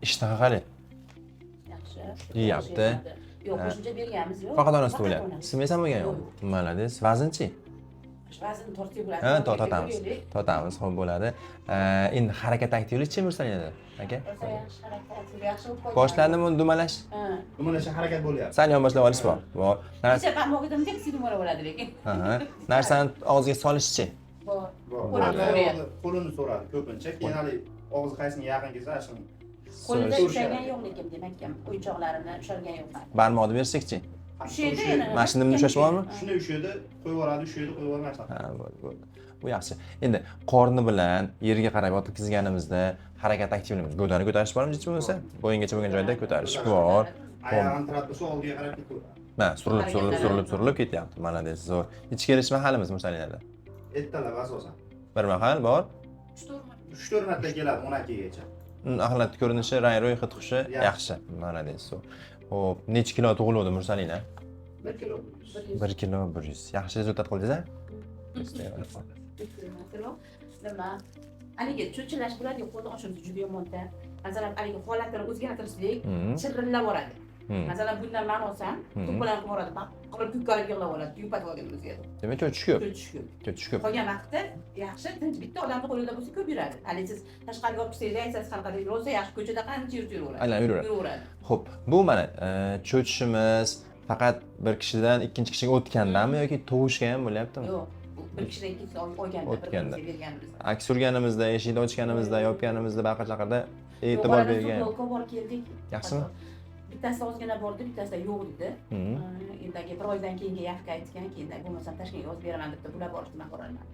ishtaha qani? Yaxshi. Yeyapti. Yo'q, qo'shimcha berganimiz yo'q. Faqat onasi to'ylayapti. Isitmaysan bo'lgan yo'q. Malades. Vaznchi? Vazn tortib bo'ladi. Ha, tortamiz. Tortamiz, xo'p bo'ladi. Endi harakat aktivlikchi Mursaliyada, aka? Yaxshi harakat, yaxshi bo'lib qolgan. Boshlandimi uni dumalash? Ha. Dumalash harakat bo'lyapti. Sal yonboshlab olish bor. Bor. Kecha barmog'idan taksi dumala bo'ladi lekin. Ha. Narsani og'ziga solishchi. Bor. Qo'lini so'radi ko'pincha. Keyin hali og'zi qaysiga yaqin kelsa, shuni Qo'lida ushlagan yo'q lekin demak ham o'yinchoqlarini ushalgan yo'q. Barmoqni bersikchi. Ushlaydi yana. Mashinamni ushlash bormi? Shuni ushlaydi, qo'yib yuboradi, ushlaydi, qo'yib yuboradi. Ha, bo'ldi. Bu yaxshi. Endi qorni bilan yerga qarab o'tkazganimizda harakat aktivligimiz go'dani ko'tarish bormi hech bo'lmasa? Bo'yingacha bo'lgan joyda ko'tarish bor. Oyog'ini tirab tursa, oldiga qarab ketaveradi. Ha, surilib ketyapti. Malades, zo'r. Ichki kirish mahalimiz Mursaliyada. Ertalab asosan. Bir mahal bor. 3-4 marta keladi 12 gacha. Axlat ko'rinishi, rang-ro'y, hid-xushi yaxshi. Malades, zo'r. Xo'p, necha kilo tug'ildi Mursalina? 1 kilo. 1 kilo 100. Yaxshi rezultat qildingiz-a? Nima? Haligi cho'chilash bo'ladi-ku, qo'lni ochishimiz juda yomon-da. Masalan, haligi holatini o'zgartirishlik chirillab boradi. Masalan, bundan men olsam, to'p bilan qilib boradi, qilib ko'karib yig'lab oladi, yupatib olganimizga. Demak, cho'chish ko'p. Cho'chish ko'p. Qolgan vaqtda yaxshi, tinch bitta odamning qo'lida bo'lsa ko'p yuradi. Hali siz tashqariga olib chiqsangiz, aytsangiz qanaqa bo'lsa, yaxshi ko'chada qancha yuraveradi. Aylanib yuraveradi. Xo'p, bu mana cho'chishimiz faqat bir kishidan ikkinchi kishiga o'tgandanmi yoki tug'ishga ham bo'lyaptimi? Yo'q. Bir kishidan ikkisi olganda, o'tganda. berganimizda. Aks surganimizda, eshikni ochganimizda, yopganimizda, baqir-chaqirda e'tibor bergan. Bor keldik. Yaxshimi? Bittasida ozgina bordi, bittasida yo'q dedi. Endagi bir oydan keyingi yaxka aytgan, keyin bo'lmasam Toshkentga yozib beraman deb bular borishdi, men borolmadim.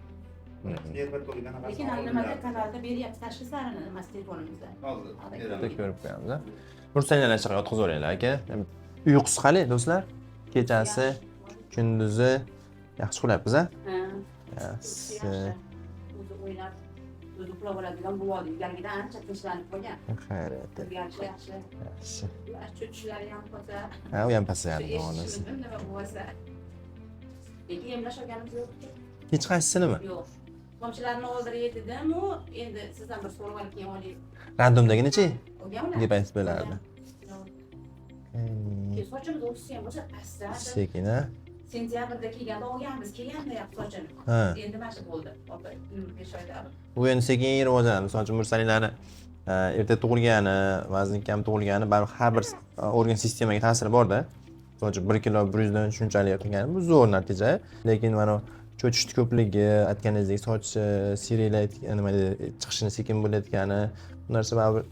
Lekin nimada kanalda beryapti tashxislarini, nima telefonimizda. Hozir ko'rib qo'yamiz. Mursaliyani chiqib yotqizib aka. Uyqusi qanday do'stlar? Kechasi, kunduzi yaxshi qilyapmiz-a? Ha. Yaxshi. O'zi o'ynab, o'zi uxlab oladigan bu ilgarigidan ancha tinchlanib qolgan. Xayriyat. Yaxshi. Yaxshi. Cho'chishlari ham bo'lsa. Ha, u ham pasayadi onasi. Nima bo'lsa. Lekin emlash olganimiz yo'q. Hech qaysisinimi? Yo'q. Tomchilarni oldirib yedidim-u, endi sizdan bir so'rab olib keyin oling. Randomdagi-nechi? Olganmi? Deb aytib belardi. Sochimiz o'sishgan bo'lsa, asta. Sekin-a. Sentyabrda kelganda olganmiz, kelganda yap sochini. Ha. Endi mana shu bo'ldi. Opa, 25 oyda. Bu endi sekin rivojlanadi. Misol uchun Mursaliylarni erta tug'ilgani, vazni kam tug'ilgani, baribir har bir organ sistemaga ta'siri bor-da. Misol uchun 1 kilo 100 dan shunchalik qilgani bu zo'r natija. Lekin mana cho'chishni ko'pligi, aytganingizdek soch nima chiqishini sekin bo'layotgani, bu narsa baribir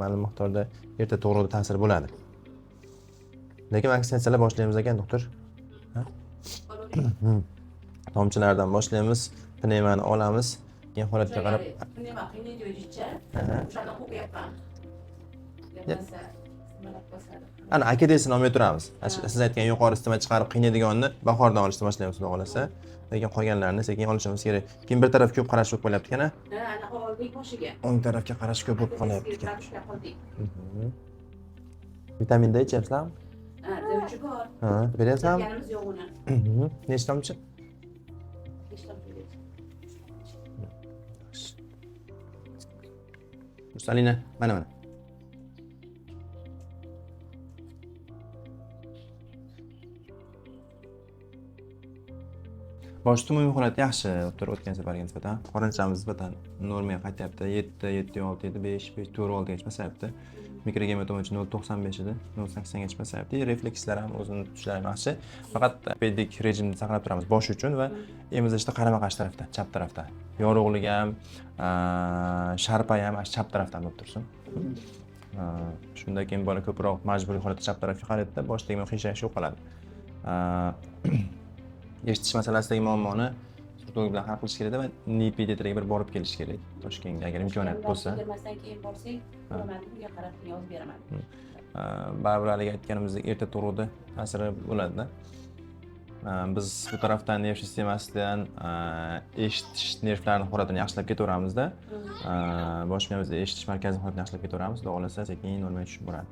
ma'lum miqdorda erta tug'ruqda ta'siri bo'ladi. Lekin vaksinatsiyalar boshlaymiz ekan, doktor. Tomchilardan boshlaymiz, pnevmani olamiz, keyin holatga qarab. Nima qiynaydi o'zicha? O'shani o'qiyapman. Ana akadesini olmay turamiz. Siz aytgan yuqori isitma chiqarib qiynaydiganni bahordan olishni boshlaymiz, xudo xolasa. Lekin qolganlarini sekin olishimiz kerak. Keyin bir taraf ko'p qarash bo'lib qolyapti ekan-a? Ana olding boshiga. O'ng tarafga qarash ko'p bo'lib qolyapti ekan. Vitamin D ichayapsizlarmi? Ha, D3 bor. Ha, beryapsizmi? Berganimiz yo'q uni. Nechta tomchi? Mursalina, mana. Bosh umumiy holat yaxshi, o'tgan safarga nisbatan. Qorinchamiz nisbatan normaga qaytyapti. 7, 7.6, 7.5, 5.4 gacha pasayapti. Mikrogematoma 0.95 edi, 0.80 gacha pasayapti. Reflekslar ham o'zini tutishlari yaxshi. Faqat pedik rejimda saqlab turamiz bosh uchun va emizishda qarama-qarshi tarafda, chap tarafda. Yorug'lik ham, sharpa ham chap tarafdan bo'lib tursin. Shundan keyin bola ko'proq majburiy holatda chap tarafga qaraydi, boshdagi qiyshayish yo'q qoladi. Eshitish masalasidagi muammoni surtolog bilan hal qilish kerak va nipediatriyaga bir borib kelish kerak. Toshkentga agar imkoniyat bo'lsa. Bermasdan keyin borsak, bunga qarab yozib beraman. Baribir haligi aytganimizdek erta tug'ruqda ta'siri bo'ladi-da. Biz bu tarafdan nerv sistemasidan eshitish nervlarini holatini yaxshilab ketaveramizda. Bosh miyamizda eshitish markazining holatini yaxshilab ketaveramiz. Xudo xolasa sekin normalga tushib boradi.